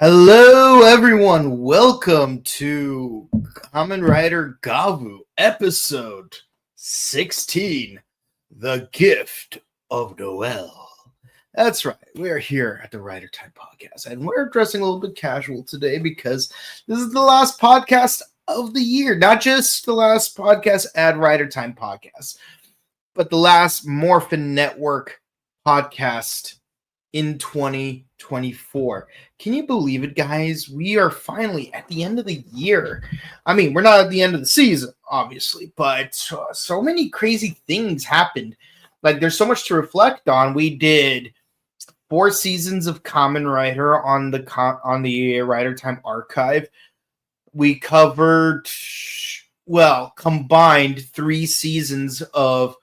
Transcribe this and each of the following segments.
Hello, everyone. Welcome to Kamen Rider Gavv, episode 16, The Gift of Noël. That's right. We're here at the Rider Time Podcast, and we're dressing a little bit casual today because this is the last podcast of the year. Not just the last podcast at Rider Time Podcast, but the last Morphin Network podcast in 2024. Can you believe it, guys? We are finally at the end of the year. I mean, we're not at the end of the season, obviously, but so many crazy things happened. Like, there's so much to reflect on. We did 4 seasons of Kamen Rider on the Rider Time archive. We covered, combined 3 seasons of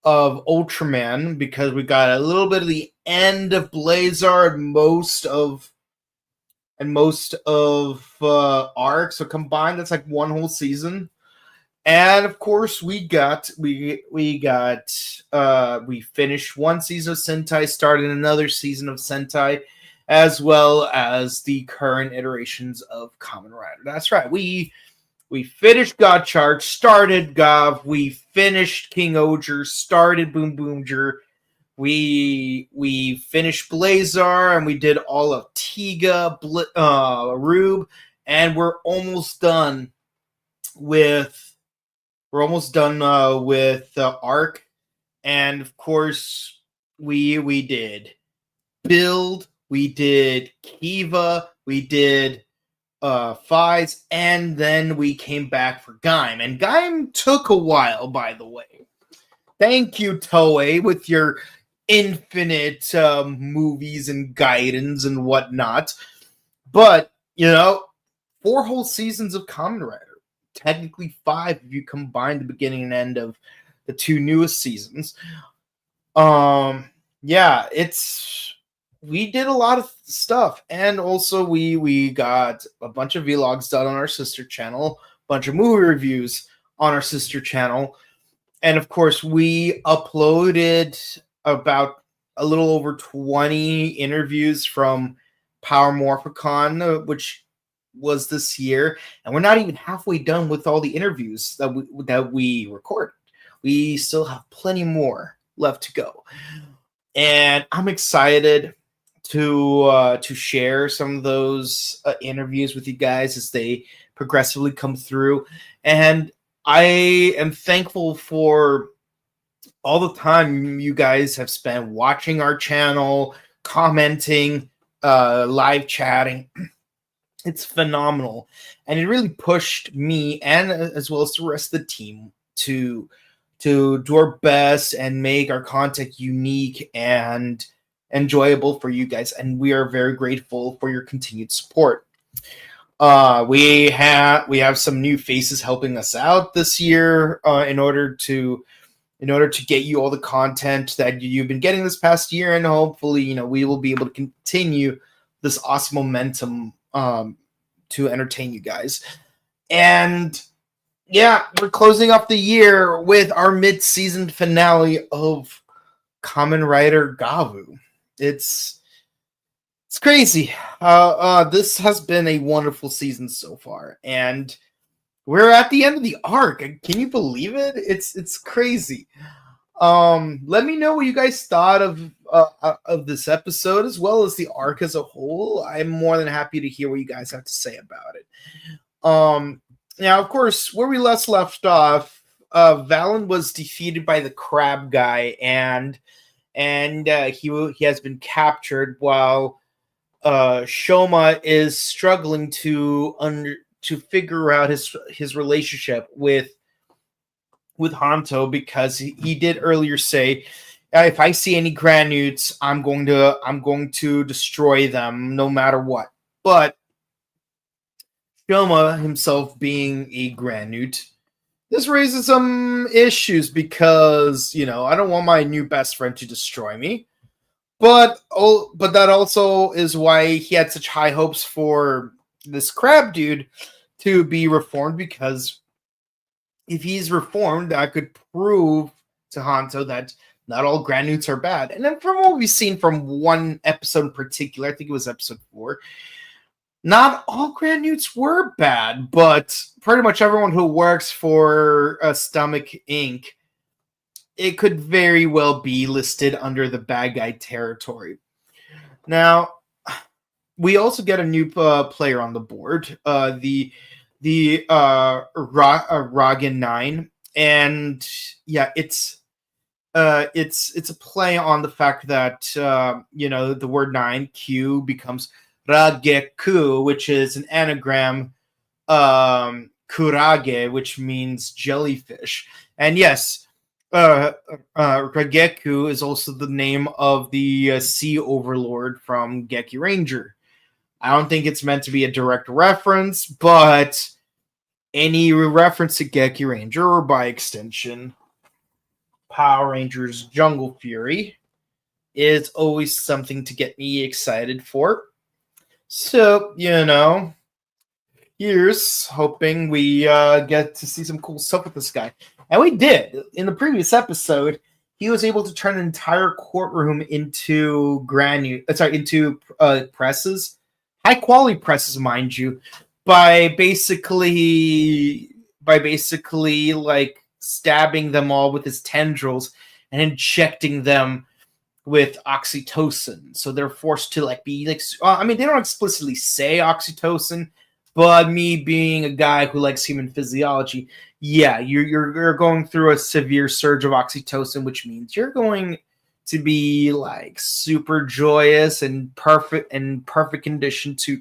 Ultraman, because we got a little bit of the end of Blazar and most of Arc. So combined, that's like one whole season. And of course, we finished one season of Sentai, started another season of Sentai, as well as the current iterations of Kamen Rider. That's right. We finished God Charge, started Gavv, we finished King Oger, started Boom Boomger, we finished Blazar, and we did all of Tiga, Rube, and we're almost done with Arc. And of course, we did Build, we did Kiva, we did Fies, and then we came back for Gaim. And Gaim took a while, by the way. Thank you, Toei, with your infinite movies and guidance and whatnot. But, 4 whole seasons of Kamen Rider. Technically 5 if you combine the beginning and end of the 2 newest seasons. We did a lot of stuff, and also we got a bunch of vlogs done on our sister channel, a bunch of movie reviews on our sister channel, and of course we uploaded about a little over 20 interviews from Power Morphicon, which was this year, and we're not even halfway done with all the interviews that we recorded. We still have plenty more left to go, and I'm excited to share some of those interviews with you guys as they progressively come through. And I am thankful for all the time you guys have spent watching our channel, commenting, live chatting. It's phenomenal, and it really pushed me, and as well as the rest of the team, to do our best and make our content unique and enjoyable for you guys, and we are very grateful for your continued support. We have some new faces helping us out this year in order to get you all the content that you've been getting this past year, and hopefully we will be able to continue this awesome momentum to entertain you guys. And we're closing off the year with our mid-season finale of Kamen Rider Gavv. It's crazy. This has been a wonderful season so far, and we're at the end of the arc. Can you believe it? It's crazy. Let me know what you guys thought of this episode, as well as the arc as a whole. I'm more than happy to hear what you guys have to say about it. Now, of course, where we left off, Valen was defeated by the crab guy, and he has been captured, while Shoma is struggling to figure out his relationship with Hanto, because he did earlier say, if I see any Granutes, I'm going to destroy them no matter what. But Shoma himself being a Granute, this raises some issues, because I don't want my new best friend to destroy me. But that also is why he had such high hopes for this crab dude to be reformed, because if he's reformed, that could prove to Hanto that not all Granutes are bad. And then from what we've seen from one episode in particular, I think it was episode 4, Not all Grand Newts were bad, but pretty much everyone who works for Stomach Inc., it could very well be listed under the bad guy territory. Now, we also get a new player on the board, Rogin 9, and yeah, it's a play on the fact that the word 9 Q becomes Rageku, which is an anagram, Kurage, which means jellyfish. And yes, Rageku is also the name of the sea overlord from Geki Ranger. I don't think it's meant to be a direct reference, but any reference to Geki Ranger, or by extension Power Rangers Jungle Fury, is always something to get me excited for. So, here's hoping we get to see some cool stuff with this guy. And we did. In the previous episode, he was able to turn an entire courtroom into presses. High quality presses, mind you, by basically like stabbing them all with his tendrils and injecting them with oxytocin. So they're forced to be they don't explicitly say oxytocin, but me being a guy who likes human physiology, yeah, you're going through a severe surge of oxytocin, which means you're going to be super joyous and perfect condition to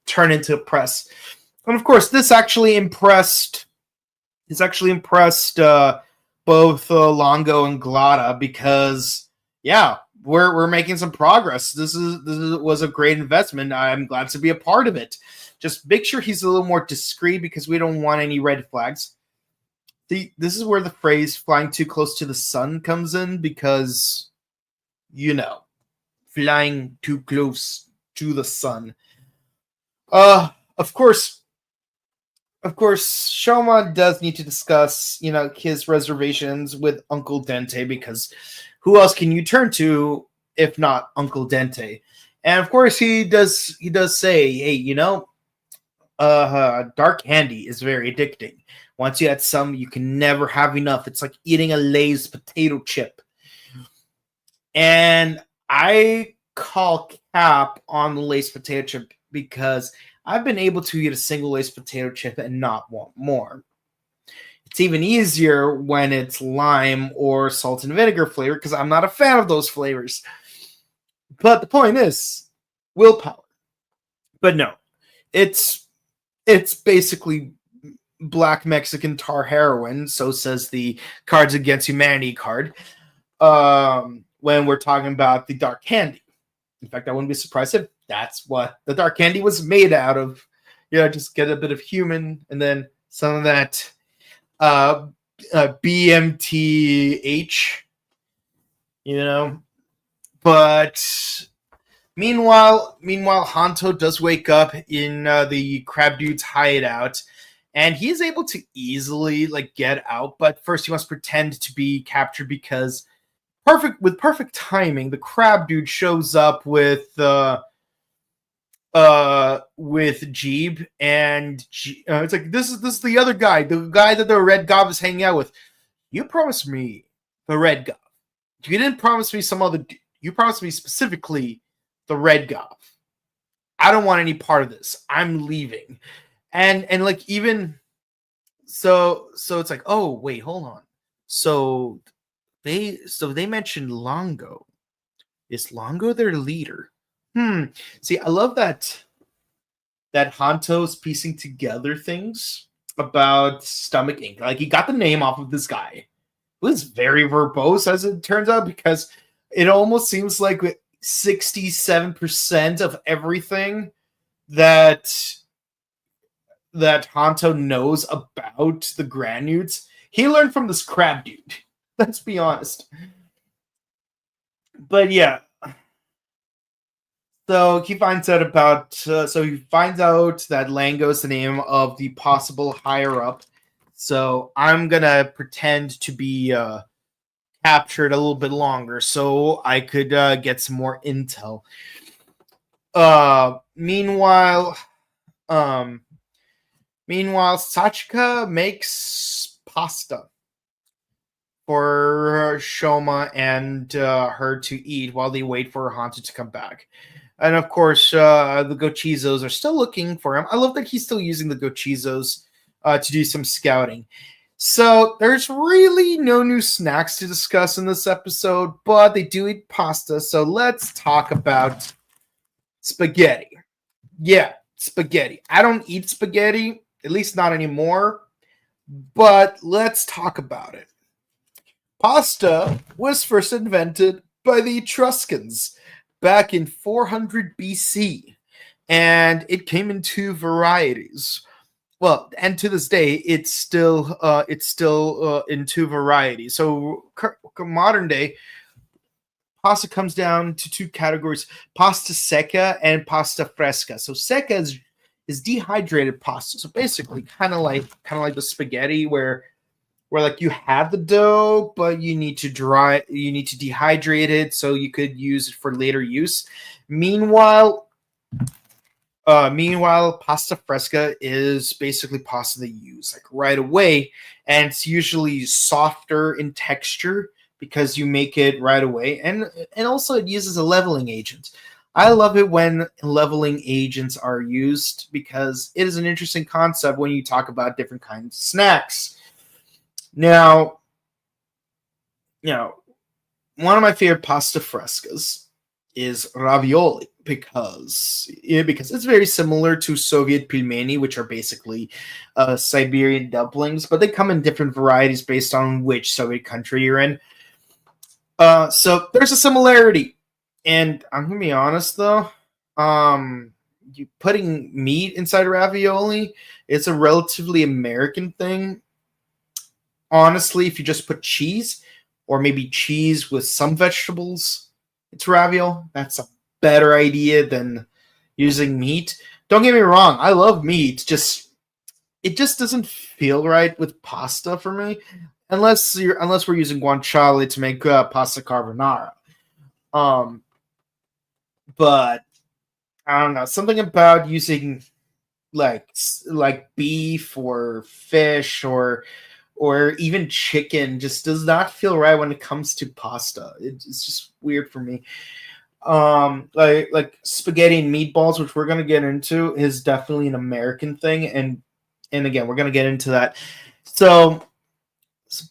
turn into a press. And of course, this actually impressed both Longo and Glada, because we're making some progress. This was a great investment. I'm glad to be a part of it. Just make sure he's a little more discreet, because we don't want any red flags. This is where the phrase "flying too close to the sun" comes in, because flying too close to the sun. Of course, Shoma does need to discuss, his reservations with Uncle Dente, because who else can you turn to if not Uncle Dente? And of course, he does say, hey, dark candy is very addicting. Once you had some, you can never have enough. It's like eating a Lay's potato chip. And I call cap on the Lay's potato chip, because I've been able to eat a single Lay's potato chip and not want more. It's even easier when it's lime or salt and vinegar flavor, because I'm not a fan of those flavors. But the point is willpower. But no, it's basically black Mexican tar heroin, so says the Cards Against Humanity card, when we're talking about the dark candy. In fact, I wouldn't be surprised if that's what the dark candy was made out of. Just get a bit of human and then some of that BMTH, But meanwhile, Hanto does wake up in the Crab Dude's hideout, and he is able to easily get out. But first, he must pretend to be captured, because perfect timing, the Crab Dude shows up with Jeeb, and it's like, this is the other guy, the guy that the Red Gavv is hanging out with. You promised me the Red Gavv. You didn't promise me some other. You promised me specifically the Red Gavv. I don't want any part of this. I'm leaving. And even so it's like, oh wait, hold on. So they mentioned Longo. Is Longo their leader? See, I love that Hanto's piecing together things about Stomach Inc. He got the name off of this guy, who is very verbose, as it turns out, because it almost seems like 67% of everything that Hanto knows about the Granudes, he learned from this Crab Dude. Let's be honest. But yeah. So he finds out that Lango is the name of the possible higher up. So I'm gonna pretend to be captured a little bit longer, so I could get some more intel. Meanwhile, um, Sachika makes pasta for Shoma and her to eat while they wait for Hantu to come back. And of course, the Gochizos are still looking for him. I love that he's still using the Gochizos to do some scouting. So there's really no new snacks to discuss in this episode, but they do eat pasta. So let's talk about spaghetti. Yeah, spaghetti. I don't eat spaghetti, at least not anymore, but let's talk about it. Pasta was first invented by the Etruscans back in 400 BC, and it came in two varieties. Well, and to this day, it's still in two varieties. So modern day pasta comes down to two categories: pasta secca and pasta fresca. So secca is dehydrated pasta. So basically, kind of like the spaghetti where like you have the dough, but you need to dehydrate it so you could use it for later use. Meanwhile, pasta fresca is basically pasta that you use like right away, and it's usually softer in texture because you make it right away, and also it uses a leveling agent. I love it when leveling agents are used because it is an interesting concept when you talk about different kinds of snacks. Now, one of my favorite pasta frescas is ravioli because it's very similar to Soviet pilmeni, which are basically Siberian dumplings, but they come in different varieties based on which Soviet country you're in. So there's a similarity, and I'm gonna be honest though, you putting meat inside a ravioli, it's a relatively American thing. Honestly, if you just put cheese or maybe cheese with some vegetables, it's ravioli. That's a better idea than using meat. Don't get me wrong, I love meat. It just doesn't feel right with pasta for me, unless we're using guanciale to make pasta carbonara. But I don't know, something about using like beef or fish or even chicken just does not feel right when it comes to pasta. It's just weird for me. Like spaghetti and meatballs, which we're gonna get into, is definitely an American thing, and again, we're gonna get into that. So,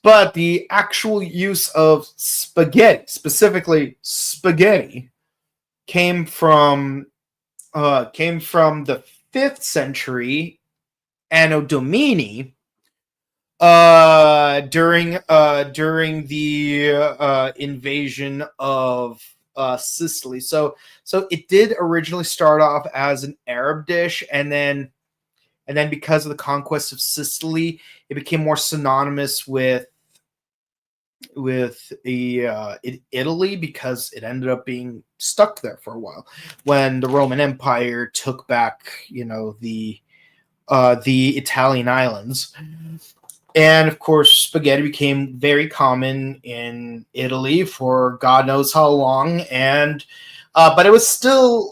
but the actual use of spaghetti, specifically spaghetti, came from the 5th century Anno Domini, during the invasion of Sicily. So it did originally start off as an Arab dish, and then because of the conquest of Sicily, it became more synonymous with Italy, because it ended up being stuck there for a while when the Roman Empire took back, the Italian islands. And of course, spaghetti became very common in Italy for God knows how long, and but it was still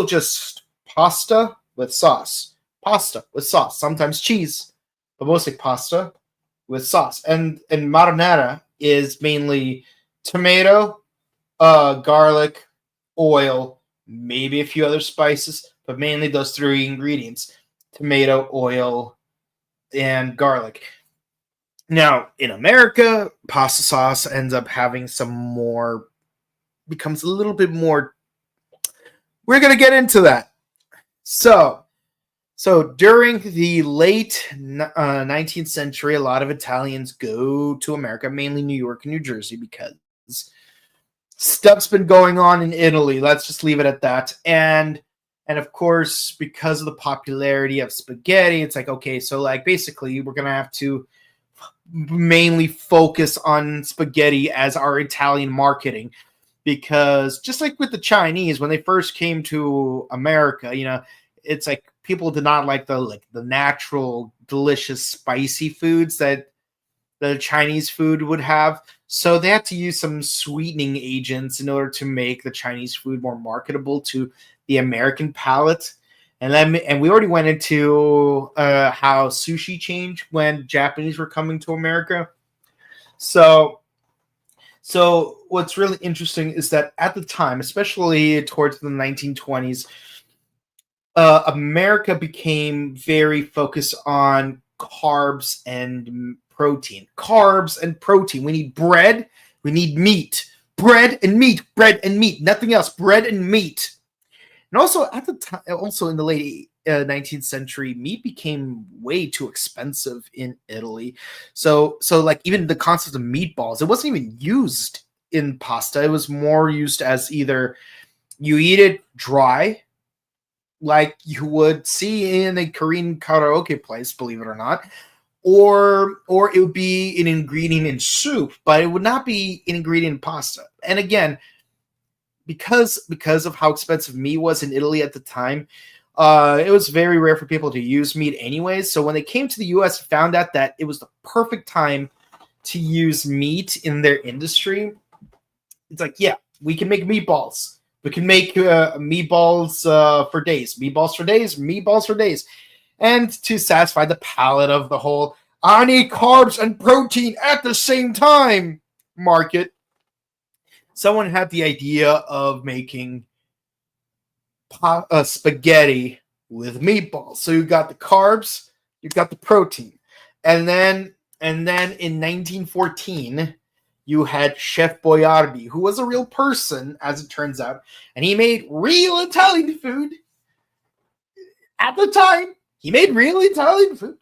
just pasta with sauce, sometimes cheese, but mostly pasta with sauce. And marinara is mainly tomato, garlic, oil, maybe a few other spices, but mainly those three ingredients: tomato, oil, and garlic. Now, in America, pasta sauce ends up having becomes a little bit more. We're going to get into that. So during the late 19th century, a lot of Italians go to America, mainly New York and New Jersey, because stuff's been going on in Italy. Let's just leave it at that. And of course, because of the popularity of spaghetti, it's like, okay, so like basically we're going to have to mainly focus on spaghetti as our Italian marketing, because just like with the Chinese, when they first came to America, it's like people did not like the natural, delicious, spicy foods that the Chinese food would have. So they had to use some sweetening agents in order to make the Chinese food more marketable to the American palate. And we already went into how sushi changed when Japanese were coming to America. So what's really interesting is that at the time, especially towards the 1920s, America became very focused on carbs and protein. Carbs and protein. We need bread. We need meat. Bread and meat. Bread and meat. Nothing else. Bread and meat. And also at the time, also in the late 19th century, meat became way too expensive in Italy. So like even the concept of meatballs, it wasn't even used in pasta. It was more used as either you eat it dry, like you would see in a Korean karaoke place, believe it or not, or it would be an ingredient in soup, but it would not be an ingredient in pasta. And again, because of how expensive meat was in Italy at the time, it was very rare for people to use meat anyways. So when they came to the US, found out that it was the perfect time to use meat in their industry. It's like, yeah, we can make meatballs. We can make meatballs for days. Meatballs for days. Meatballs for days. And to satisfy the palate of the whole, I need carbs and protein at the same time market, someone had the idea of making spaghetti with meatballs. So you got the carbs, you got the protein, and then in 1914, you had Chef Boyardi, who was a real person, as it turns out, and he made real Italian food. At the time, he made real Italian food.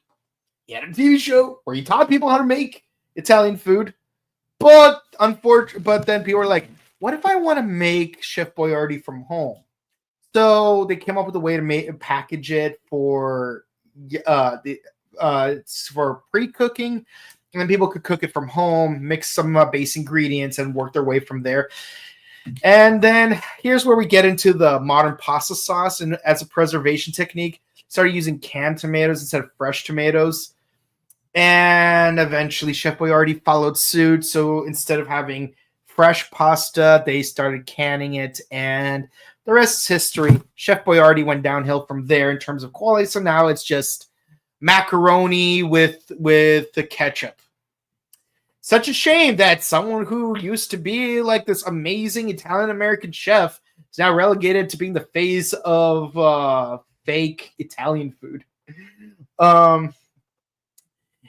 He had a TV show where he taught people how to make Italian food. But then people were like, what if I want to make Chef Boyardee from home? So they came up with a way to package it for pre-cooking, and then people could cook it from home, mix some base ingredients, and work their way from there. And then here's where we get into the modern pasta sauce, and as a preservation technique, started using canned tomatoes instead of fresh tomatoes. And eventually Chef Boyardee followed suit. So instead of having fresh pasta, they started canning it. And the rest is history. Chef Boyardee went downhill from there in terms of quality. So now it's just macaroni with the ketchup. Such a shame that someone who used to be like this amazing Italian-American chef is now relegated to being the face of fake Italian food.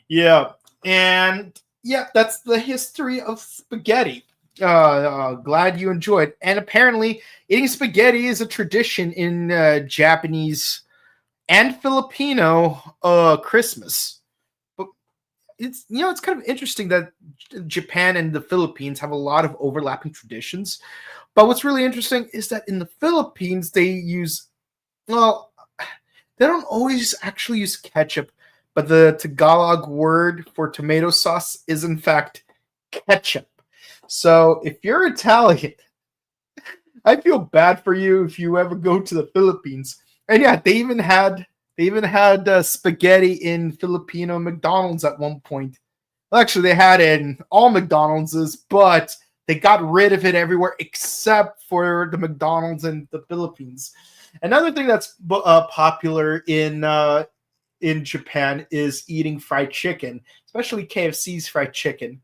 Yeah, and yeah, that's the history of spaghetti. Glad you enjoyed. And apparently, eating spaghetti is a tradition in Japanese and Filipino Christmas. But it's kind of interesting that Japan and the Philippines have a lot of overlapping traditions. But what's really interesting is that in the Philippines, they don't always actually use ketchup. But the Tagalog word for tomato sauce is, in fact, ketchup. So if you're Italian, I feel bad for you if you ever go to the Philippines. And yeah, they even had spaghetti in Filipino McDonald's at one point. Well, actually, they had it in all McDonald's, but they got rid of it everywhere except for the McDonald's in the Philippines. Another thing that's popular in Japan is eating fried chicken, especially KFC's fried chicken,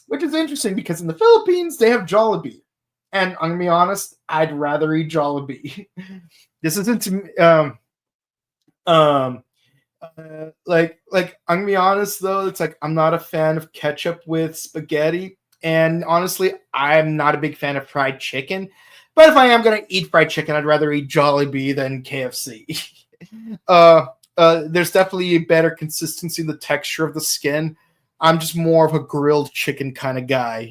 which is interesting because in the Philippines, they have Jollibee. And I'm going to be honest, I'd rather eat Jollibee. This isn't, like, I'm going to be honest, though, it's like, I'm not a fan of ketchup with spaghetti. And honestly, I'm not a big fan of fried chicken. But if I am going to eat fried chicken, I'd rather eat Jollibee than KFC. There's definitely a better consistency in the texture of the skin. I'm just more of a grilled chicken kind of guy,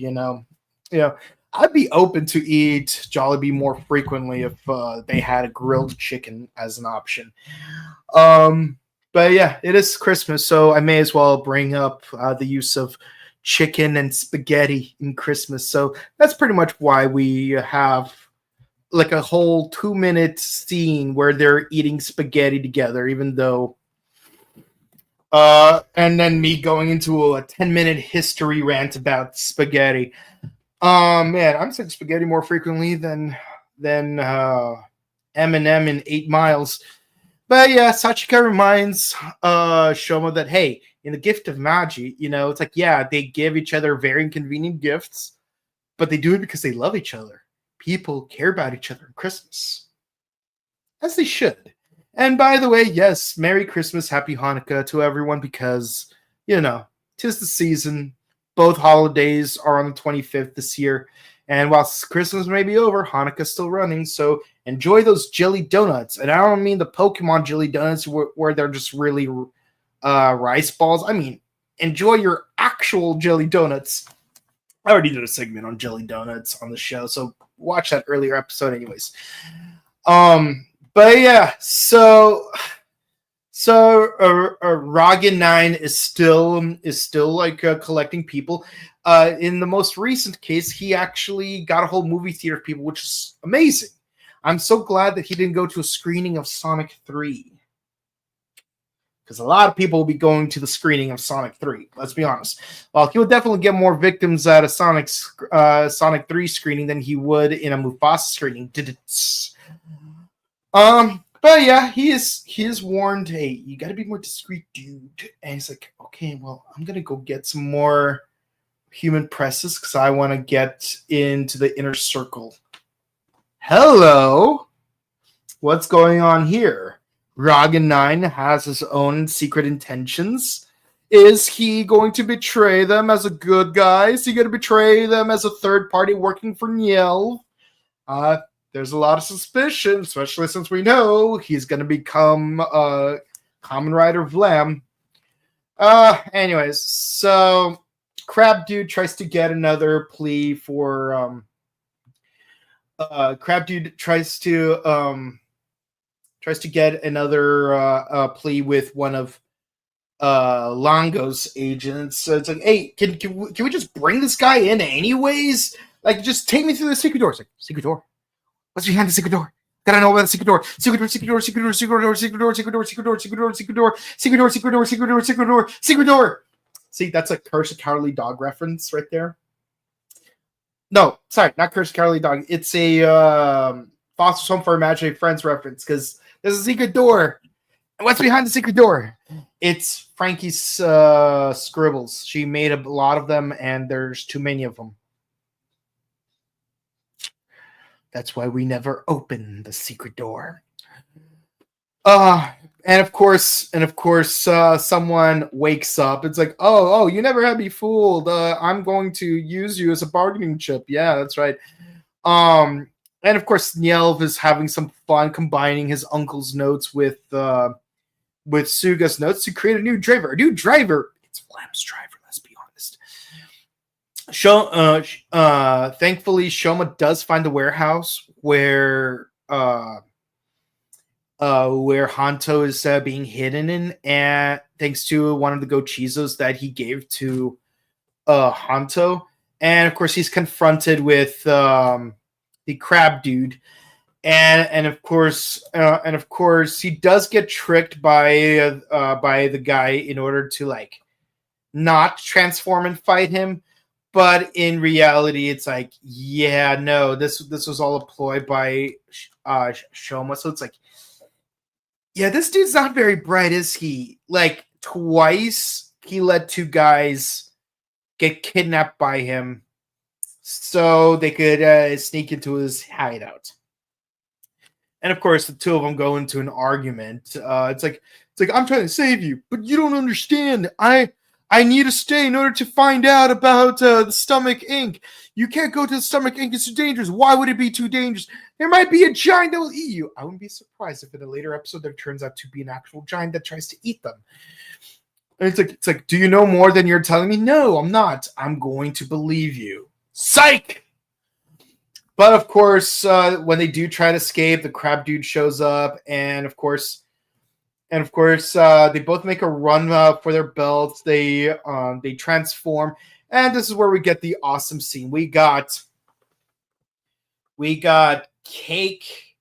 I'd be open to eat Jollibee more frequently if they had a grilled chicken as an option. But yeah, it is Christmas, so I may as well bring up the use of chicken and spaghetti in Christmas. So that's pretty much why we have like a whole 2-minute scene where they're eating spaghetti together, even though And then me going into a 10-minute history rant about spaghetti. Man, I'm saying spaghetti more frequently than Eminem in 8 Miles. But yeah, Sachika reminds Shoma that, hey, in the gift of Magi, it's like, yeah, they give each other very inconvenient gifts, but they do it because they love each other. People care about each other on Christmas. As they should. And by the way, yes, Merry Christmas, Happy Hanukkah to everyone because, 'tis the season. Both holidays are on the 25th this year. And while Christmas may be over, Hanukkah's still running. So enjoy those jelly donuts. And I don't mean the Pokemon jelly donuts where they're just really rice balls. I mean, enjoy your actual jelly donuts. I already did a segment on jelly donuts on the show, so watch that earlier episode anyways. But yeah, so Ragan 9 is still like collecting people. In the most recent case, he actually got a whole movie theater of people, which is amazing. I'm so glad that he didn't go to a screening of Sonic 3. Because a lot of people will be going to the screening of Sonic 3. Let's be honest. Well, he would definitely get more victims at a Sonic 3 screening than he would in a Mufasa screening. But yeah, he is warned, hey, you gotta be more discreet, dude. And he's like, okay, well, I'm gonna go get some more human presses because I want to get into the inner circle. Hello? What's going on here? Ragan 9 has his own secret intentions. Is he going to betray them as a good guy? Is he going to betray them as a third party working for Noël? There's a lot of suspicion, especially since we know he's going to become Kamen Rider Vlam. Anyways, so Crab Dude tries to get another plea for Crab Dude tries to get another plea with one of Longo's agents. So it's like, hey, can we just bring this guy in anyways? Like, just take me through the secret door. It's like, secret door? What's behind the secret door? Gotta know about the secret door. Secret door, secret door, secret door, secret door, secret door, secret door, secret door, secret door, secret door, secret door, secret door, secret door, secret door, secret door. See, that's a Curse of Cowardly Dog reference right there. No, sorry, not Curse of Cowardly Dog. It's a Foster's Home for Imaginary Friends reference because there's a secret door. And what's behind the secret door? It's Frankie's scribbles. She made a lot of them, and there's too many of them. That's why we never open the secret door. And of course, someone wakes up. It's like, oh, you never had me fooled. I'm going to use you as a bargaining chip. Yeah, that's right. And of course, Noël is having some fun combining his uncle's notes with Suga's notes to create a new driver. A new driver. It's Vlam's driver. Let's be honest. Thankfully, Shoma does find the warehouse where Hanto is being hidden in, and thanks to one of the Gochizos that he gave to Hanto. And of course, he's confronted with the crab dude, and of course, he does get tricked by the guy in order to like not transform and fight him. But in reality, it's like, yeah, no, this was all a ploy by Shoma. So it's like, yeah, this dude's not very bright, is he? Like, twice he let two guys get kidnapped by him so they could sneak into his hideout. And of course, the two of them go into an argument. It's like I'm trying to save you, but you don't understand. I need to stay in order to find out about the stomach ink. You can't go to the stomach ink. It's too dangerous. Why would it be too dangerous? There might be a giant that will eat you. I wouldn't be surprised if in a later episode there turns out to be an actual giant that tries to eat them. And it's like, do you know more than you're telling me? No, I'm not. I'm going to believe you. Psych! But of course, when they do try to escape, the crab dude shows up, and of course, they both make a run for their belts. They transform, and this is where we get the awesome scene. We got Cake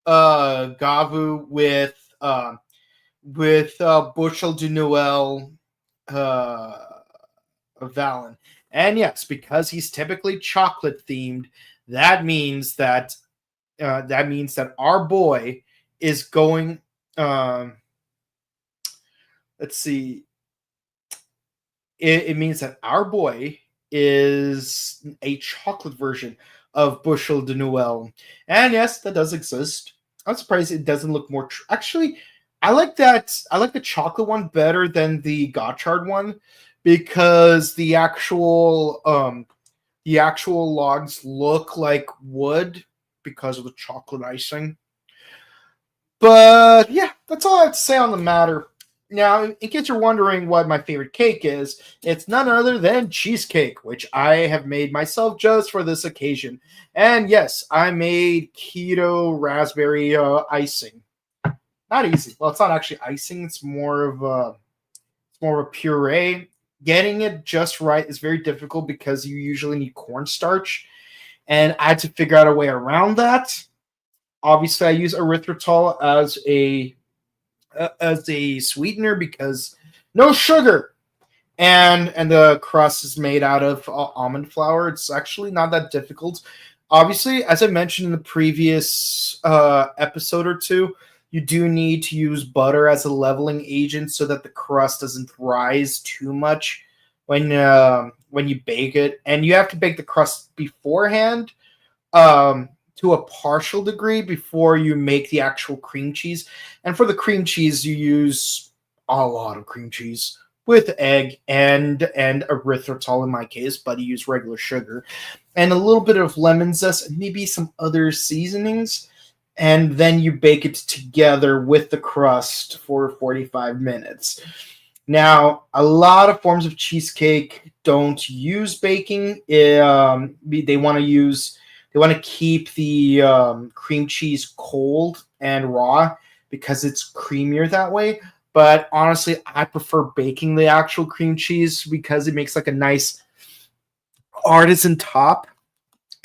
Gavv with Bushel de Noël uh, Valen. And yes, because he's typically chocolate themed, that means that our boy is going. Um, let's see. It means that our boy is a chocolate version of Bushel de Noël, and yes, that does exist. I'm surprised it doesn't look more. Actually, I like that. I like the chocolate one better than the Gotchard one because the actual logs look like wood because of the chocolate icing. But yeah, that's all I have to say on the matter. Now, in case you're wondering what my favorite cake is, it's none other than cheesecake, which I have made myself just for this occasion. And yes, I made keto raspberry icing. Not easy. Well, it's not actually icing. It's more of a puree. Getting it just right is very difficult because you usually need cornstarch, and I had to figure out a way around that. Obviously, I use erythritol as a sweetener because no sugar, and the crust is made out of almond flour. It's actually not that difficult. Obviously, as I mentioned in the previous episode or two, you do need to use butter as a leveling agent so that the crust doesn't rise too much when you bake it, and you have to bake the crust beforehand to a partial degree before you make the actual cream cheese. And for the cream cheese, you use a lot of cream cheese with egg and erythritol in my case, but you use regular sugar and a little bit of lemon zest and maybe some other seasonings. And then you bake it together with the crust for 45 minutes. Now, a lot of forms of cheesecake don't use baking. They want to keep the cream cheese cold and raw because it's creamier that way. But honestly, I prefer baking the actual cream cheese because it makes like a nice artisan top.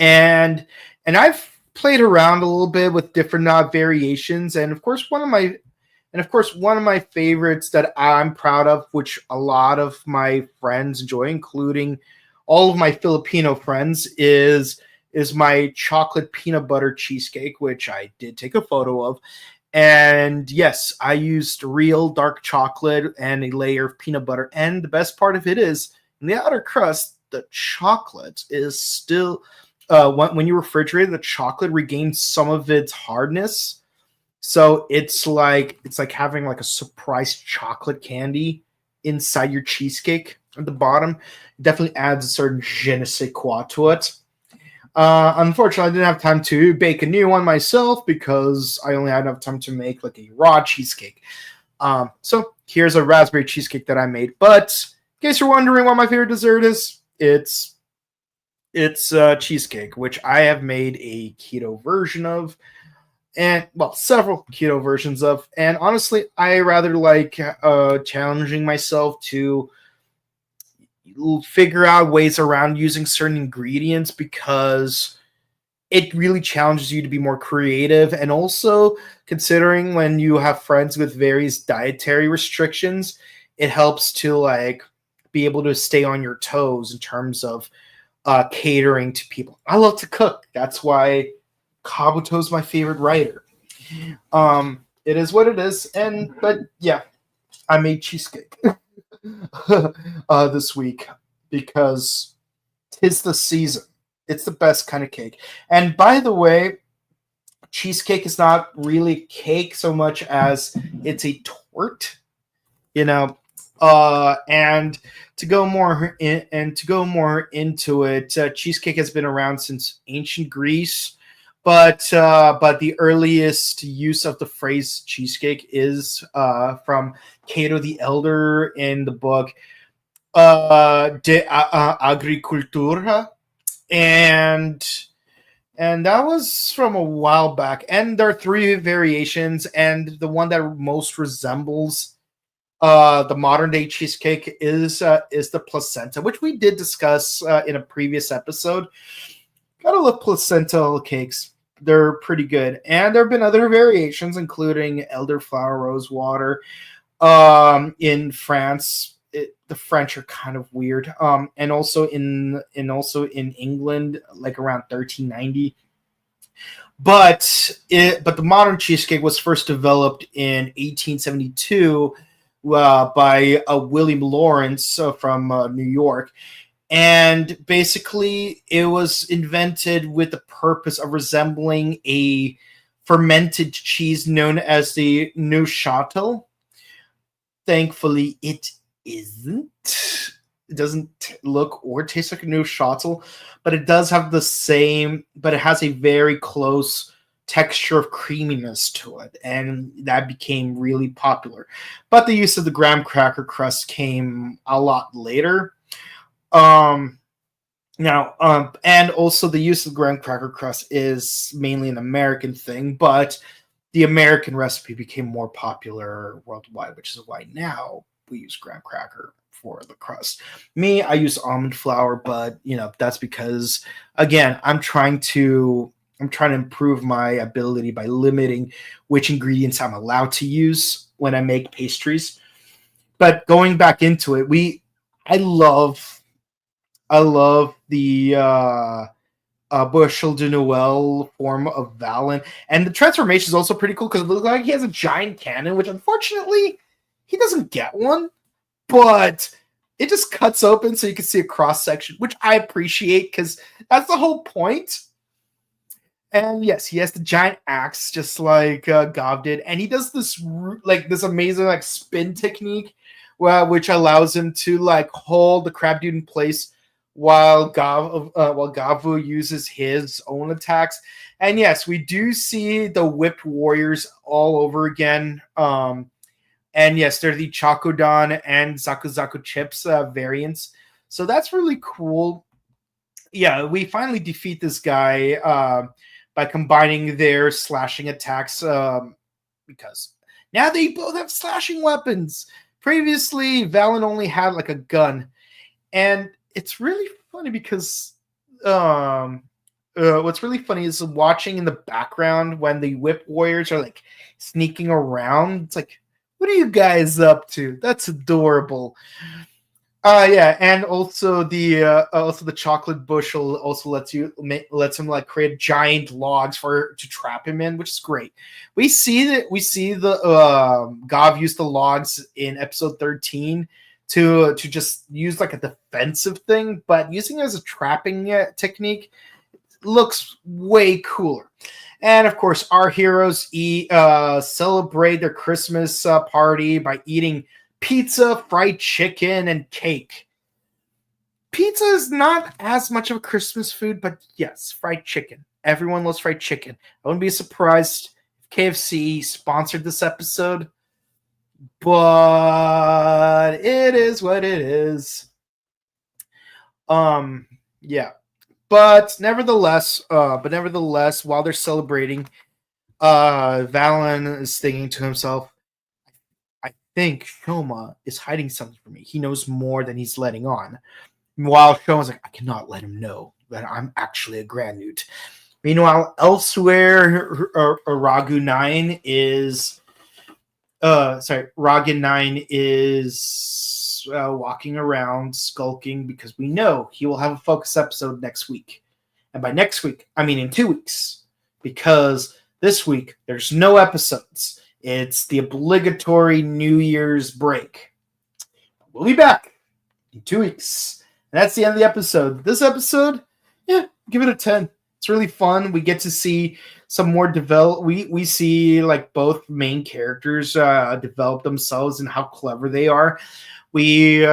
And I've played around a little bit with different variations, and of course one of my favorites that I'm proud of, which a lot of my friends enjoy, including all of my Filipino friends, is my chocolate peanut butter cheesecake, which I did take a photo of. And yes, I used real dark chocolate and a layer of peanut butter. And the best part of it is, in the outer crust, the chocolate is still, when you refrigerate, the chocolate regains some of its hardness. So it's like having like a surprise chocolate candy inside your cheesecake at the bottom. It definitely adds a certain je ne sais quoi to it. Unfortunately, I didn't have time to bake a new one myself because I only had enough time to make like a raw cheesecake. So here's a raspberry cheesecake that I made. But in case you're wondering what my favorite dessert is, it's cheesecake, which I have made a keto version of, and well, several keto versions of. And honestly, I rather like challenging myself to figure out ways around using certain ingredients because it really challenges you to be more creative. And also, considering when you have friends with various dietary restrictions, it helps to like be able to stay on your toes in terms of catering to people. I love to cook. That's why Kabuto is my favorite writer. It is what it is. But yeah, I made cheesecake this week because tis the season. It's the best kind of cake. And by the way, cheesecake is not really cake so much as it's a tort, you know. And to go more into it, cheesecake has been around since ancient Greece, but the earliest use of the phrase cheesecake is from Cato the Elder in the book De Agricultura, and that was from a while back. And there are three variations, and the one that most resembles the modern day cheesecake is the placenta, which we did discuss in a previous episode. Gotta love placental cakes. they're pretty good. And there have been other variations, including elderflower rosewater. In France, the French are kind of weird. And also in England, like around 1390. But the modern cheesecake was first developed in 1872 by William Lawrence from New York. And basically, it was invented with the purpose of resembling a fermented cheese known as the Neuchâtel. Thankfully, it isn't. It doesn't look or taste like a Neuchâtel, but it does have the same, but it has a very close texture of creaminess to it, and that became really popular. But the use of the graham cracker crust came a lot later. And also the use of graham cracker crust is mainly an American thing, but the American recipe became more popular worldwide, which is why now we use graham cracker for the crust. Me, I use almond flour, but that's because, again, I'm trying to improve my ability by limiting which ingredients I'm allowed to use when I make pastries. But going back into it, I love the Bushel de Noël form of Valen. And the transformation is also pretty cool because it looks like he has a giant cannon, which unfortunately he doesn't get one. But it just cuts open so you can see a cross section, which I appreciate because that's the whole point. And yes, he has the giant axe just like Gavv did, and he does this amazing spin technique, which allows him to hold the crab dude in place while Gavv uses his own attacks. And yes, we do see the whipped warriors all over again. And yes, they're the Chakodon and Zaku Zaku Chips variants. So that's really cool. Yeah, we finally defeat this guy by combining their slashing attacks because now they both have slashing weapons. Previously, Valen only had a gun. And it's really funny because what's really funny is watching in the background when the whip warriors are sneaking around. It's what are you guys up to? That's adorable. Yeah, and also the chocolate bushel also lets him create giant logs to trap him in, which is great. We see the Gavv use the logs in episode 13 to just use a defensive thing, but using it as a trapping technique looks way cooler. And of course, our heroes celebrate their Christmas party by eating pizza, fried chicken, and cake. Pizza is not as much of a Christmas food, but yes, fried chicken. Everyone loves fried chicken. I wouldn't be surprised if KFC sponsored this episode, but it is what it is. Yeah. But nevertheless, while they're celebrating, Valen is thinking to himself, I think Shoma is hiding something from me. He knows more than he's letting on. While Shoma's I cannot let him know that I'm actually a Grand Newt. Meanwhile, elsewhere, Ragu 9 is walking around skulking because we know he will have a focus episode next week. And by next week, I mean in 2 weeks. Because this week, there's no episodes. It's the obligatory New Year's break. We'll be back in 2 weeks. And that's the end of the episode. This episode, yeah, give it a 10. It's really fun. We get to see some more we see both main characters develop themselves and how clever they are. We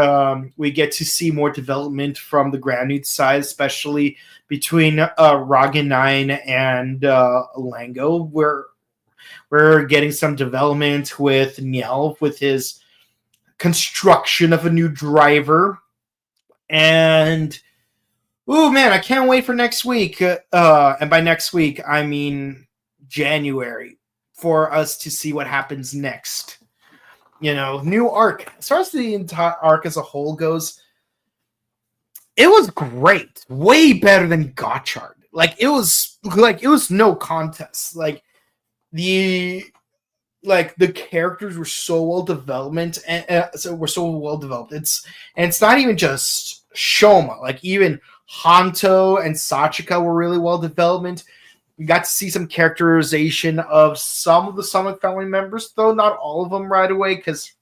get to see more development from the Grand Newt side, especially between Raga9 and Lango, where we're getting some development with Niel with his construction of a new driver. And oh man, I can't wait for next week. And by next week, I mean January, for us to see what happens next. New arc. As far as the entire arc as a whole goes, It was great. Way better than Gotchard. It was no contest. The characters were so well developed It's not even just Shoma. Even Hanto and Sachika were really well developed. We got to see some characterization of some of the Sonic family members, though not all of them right away, because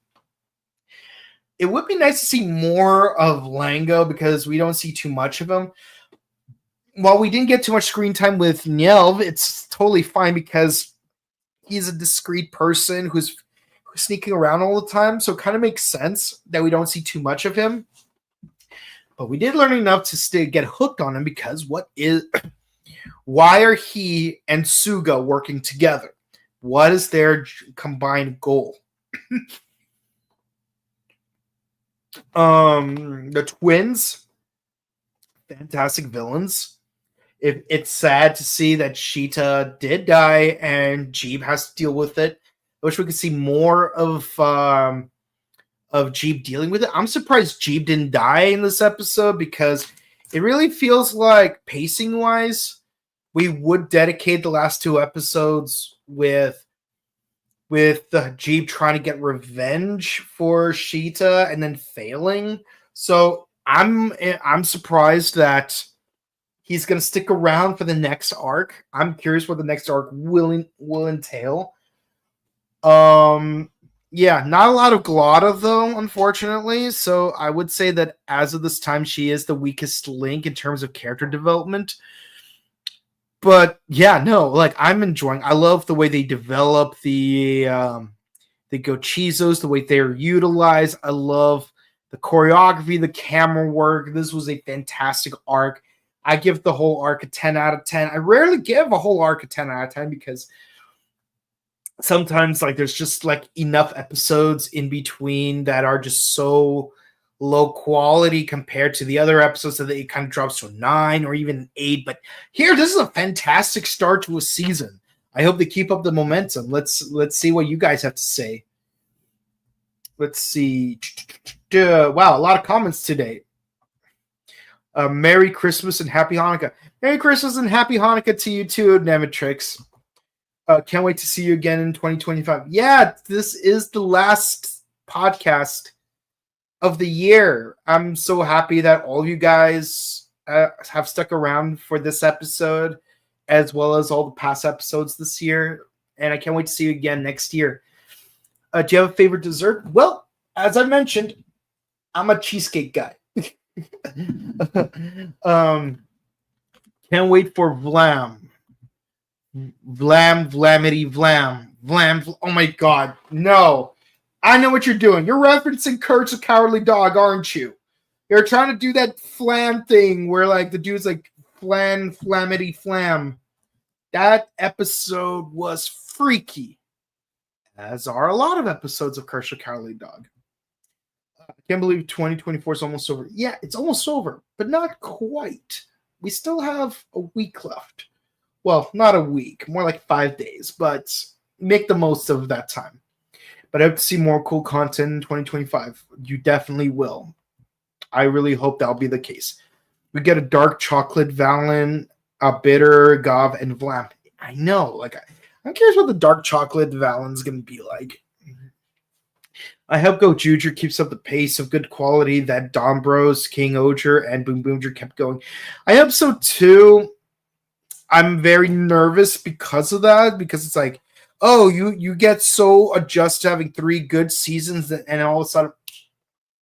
it would be nice to see more of Lango because we don't see too much of him. While we didn't get too much screen time with Nyelv, it's totally fine because he's a discreet person who's sneaking around all the time, so it kind of makes sense that we don't see too much of him. But we did learn enough to get hooked on him because why are he and Suga working together? What is their combined goal? The twins, fantastic villains. It's sad to see that Sheeta did die and Jeeb has to deal with it. I wish we could see more of Jeeb dealing with it. I'm surprised Jeeb didn't die in this episode because it really feels like pacing-wise, we would dedicate the last two episodes with Jeeb trying to get revenge for Sheeta and then failing. So I'm surprised that he's going to stick around for the next arc. I'm curious what the next arc will entail. Yeah, not a lot of Glotta though, unfortunately. So I would say that as of this time, she is the weakest link in terms of character development. But yeah, no, I'm enjoying. I love the way they develop the Gochizos, the way they're utilized. I love the choreography, the camera work. This was a fantastic arc. I give the whole arc a 10 out of 10. I rarely give a whole arc a 10 out of 10 because sometimes there's just enough episodes in between that are just so low quality compared to the other episodes that it kind of drops to a 9 or even an 8. But here, this is a fantastic start to a season. I hope they keep up the momentum. Let's see what you guys have to say. Let's see. Wow, a lot of comments today. Merry Christmas and Happy Hanukkah. Merry Christmas and Happy Hanukkah to you too, Nematrix. Can't wait to see you again in 2025. Yeah, this is the last podcast of the year. I'm so happy that all of you guys have stuck around for this episode, as well as all the past episodes this year. And I can't wait to see you again next year. Do you have a favorite dessert? Well, as I mentioned, I'm a cheesecake guy. Can't wait for Vlam. Vlam, Vlamity, Vlam. Vlam. Oh my god. No. I know what you're doing. You're referencing Kurt's a Cowardly Dog, aren't you? You're trying to do that flam thing where the dude's flan, flamity, flam. That episode was freaky. As are a lot of episodes of Kurt's a Cowardly Dog. I can't believe 2024 is almost over. Yeah, it's almost over, but not quite. We still have a week left. Well, not a week, more like 5 days, but make the most of that time. But I hope to see more cool content in 2025. You definitely will. I really hope that'll be the case. We get a dark chocolate Valen, a bitter Gavv, and Vlam. I know. I'm curious what the dark chocolate Valen's going to be like. I hope Gojuju keeps up the pace of good quality that Dombros, King Oger, and Boom Boomger kept going. I hope so too. I'm very nervous because of that, because it's you get so adjusted to having 3 good seasons, and all of a sudden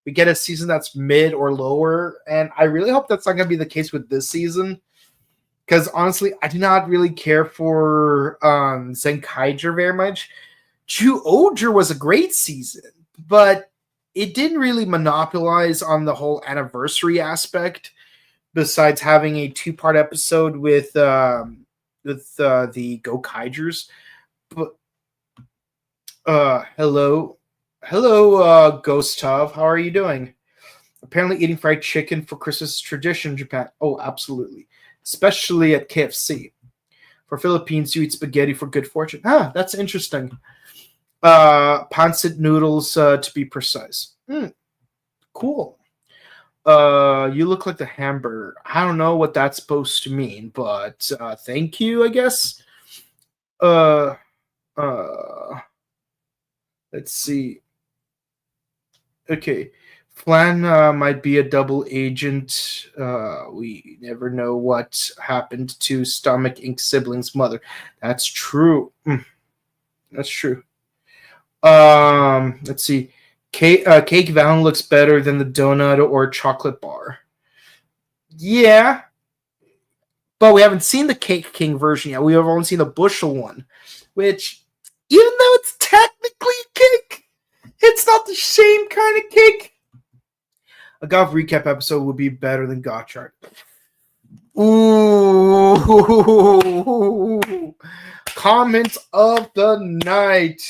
we get a season that's mid or lower. And I really hope that's not going to be the case with this season, because honestly, I do not really care for Zenkaiger very much. Ju-Oger was a great season, but it didn't really monopolize on the whole anniversary aspect, besides having a 2-part episode with the Gokaigers. But hello, Ghost-Tov. How are you doing? Apparently eating fried chicken for Christmas tradition in Japan. Oh, absolutely. Especially at KFC. For Philippines, you eat spaghetti for good fortune. That's interesting. Pancit noodles, to be precise. Cool. You look like the hamburger. I don't know what that's supposed to mean, but thank you, I guess. Uh, uh, let's see. Okay. Flan might be a double agent. We never know what happened to Stomach Inc. sibling's mother. That's true. That's true. Let's see. Cake Valen looks better than the donut or chocolate bar. Yeah, but we haven't seen the Cake King version yet. We have only seen the bushel one, which, even though it's technically cake, it's not the same kind of cake. A Gavv recap episode would be better than Gotchard. Ooh. Comment of the night.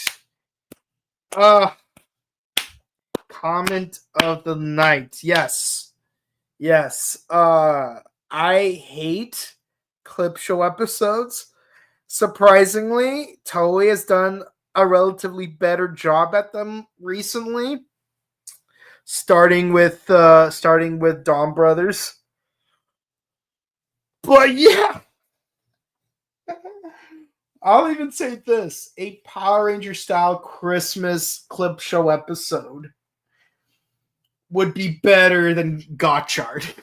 Comment of the night. Yes. I hate clip show episodes. Surprisingly, Toei has done a relatively better job at them recently. Starting with Dawn Brothers. But yeah. I'll even say this: a Power Ranger style Christmas clip show episode would be better than Gotchard.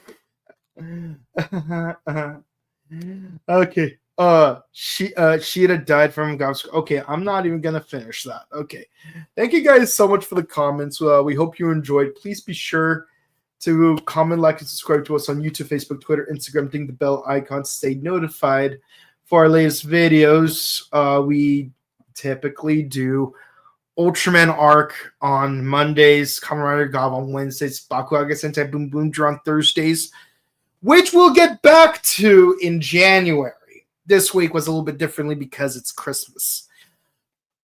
Okay. Sheeta died from Gavv. Okay, I'm not even gonna finish that. Okay. Thank you guys so much for the comments. We hope you enjoyed. Please be sure to comment, like, and subscribe to us on YouTube, Facebook, Twitter, Instagram. Ding the bell icon to stay notified for our latest videos. We typically do Ultraman Arc on Mondays, Kamen Rider Gavv on Wednesdays, Bakuaga Sentai Boom Boom on Thursdays, which we'll get back to in January. This week was a little bit differently because it's Christmas.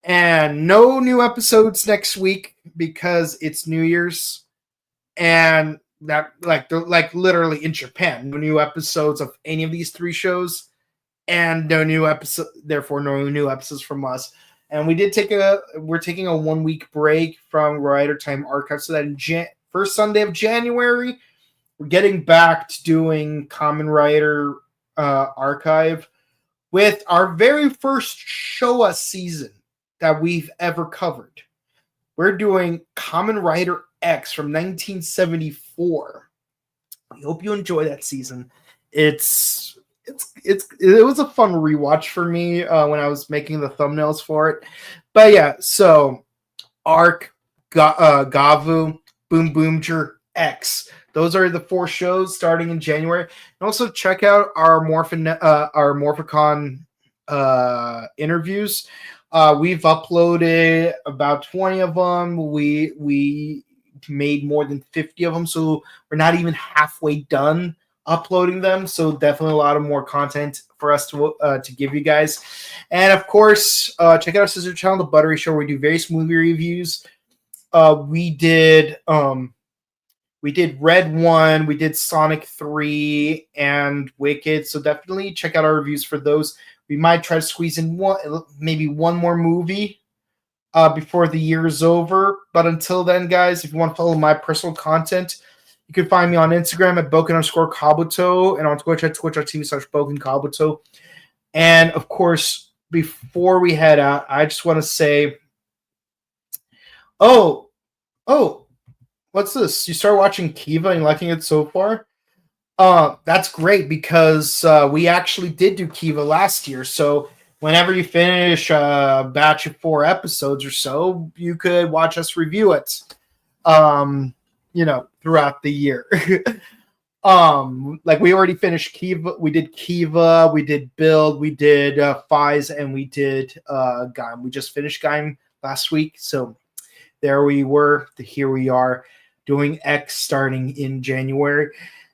And no new episodes next week because it's New Year's. And that, like literally in Japan, no new episodes of any of these three shows. And no new episode, therefore no new episodes from us. And we're taking a 1 week break from Rider Time Archive, so that in first Sunday of January, we're getting back to doing Kamen Rider Archive with our very first Showa season that we've ever covered. We're doing Kamen Rider X from 1974. I hope you enjoy that season. It was a fun rewatch for me when I was making the thumbnails for it. But yeah, so Arc, Gavv, Boom Boomger, X. Those are the 4 shows starting in January. And also check out our Morphicon interviews. We've uploaded about 20 of them. We made more than 50 of them, so we're not even halfway done uploading them. So definitely a lot of more content for us to give you guys. And of course, check out our sister channel, The Buttery Show, where we do various movie reviews. We did Red 1, we did Sonic 3, and Wicked. So definitely check out our reviews for those. We might try to squeeze in maybe one more movie before the year is over. But until then, guys, if you want to follow my personal content, you can find me on Instagram at Boken_Kabuto and on Twitch at twitch.tv/BokenKabuto. And of course, before we head out, I just want to say, oh, what's this? You started watching Kiva and liking it so far? That's great because we actually did do Kiva last year. So whenever you finish a batch of 4 episodes or so, you could watch us review it. Throughout the year. Like we already finished Kiva. We did Kiva, we did Build, we did Fize, and we did Gaim. We just finished Gaim last week. So there we were. Here we are doing X starting in January.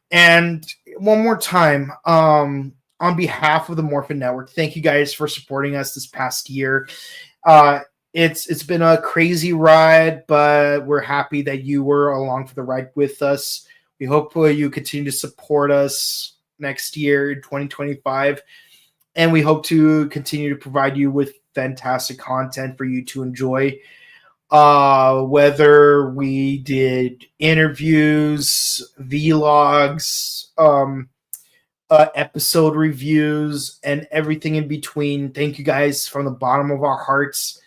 And one more time, on behalf of the Morphin Network, thank you guys for supporting us this past year. It's been a crazy ride, but we're happy that you were along for the ride with us. We hope you continue to support us next year in 2025. And we hope to continue to provide you with fantastic content for you to enjoy. whether we did interviews, vlogs, episode reviews, and everything in between. Thank you guys from the bottom of our hearts.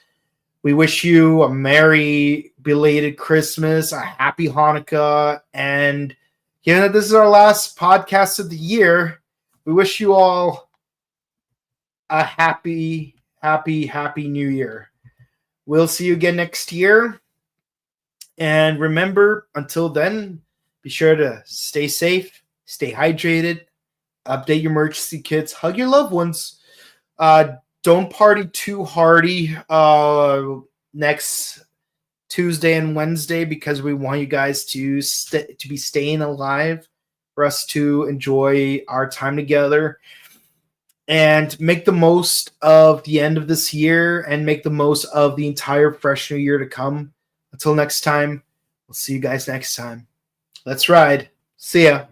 We wish you a merry belated Christmas, a happy Hanukkah, and given that this is our last podcast of the year, we wish you all a happy New Year. We'll see you again next year. And remember, until then, be sure to stay safe, stay hydrated, update your emergency kits, hug your loved ones. Don't party too hardy next Tuesday and Wednesday, because we want you guys to be staying alive for us to enjoy our time together and make the most of the end of this year and make the most of the entire fresh new year to come. Until next time, we'll see you guys next time. Let's ride. See ya.